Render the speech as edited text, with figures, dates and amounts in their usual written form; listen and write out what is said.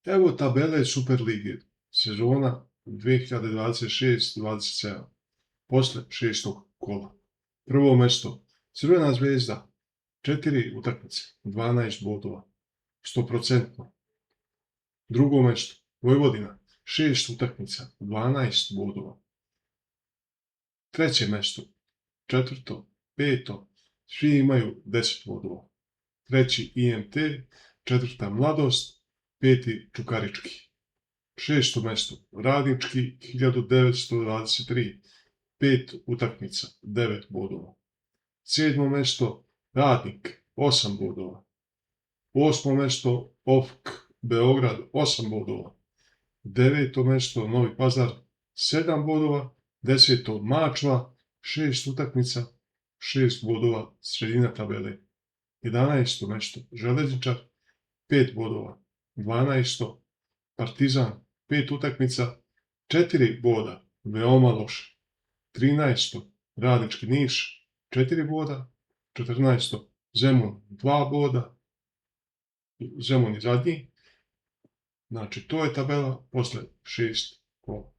Evo tabele Superlige, sezona 2026-27, posle šestog kola. Prvo mesto, Crvena zvezda, 4 utakmice, 12 bodova, 100%. Drugo mesto, Vojvodina, 6 utakmica, 12 bodova. Treće mesto, četvrto, peto, svi imaju 10 bodova. Treći IMT, četvrta Mladost, peti Čukarički. Šesto mesto, Radnički, 1923, 5 utakmica, 9 bodova. Sedmo mesto, Radnik, 8 bodova. Osmo mesto, OFK, Beograd, 8 bodova. Deveto mesto, Novi Pazar, 7 bodova. Deseto, Mačva, 6 utakmica, 6 bodova, sredina tabele. 11. mesto, Železničar, 5 bodova. 12. Partizan, 5 utakmica, 4 boda, veoma loše. 13. Radnički Niš, 4 boda. 14. Zemun, 2 boda. Zemun je zadnji. Znači, to je tabela posle 6 kola.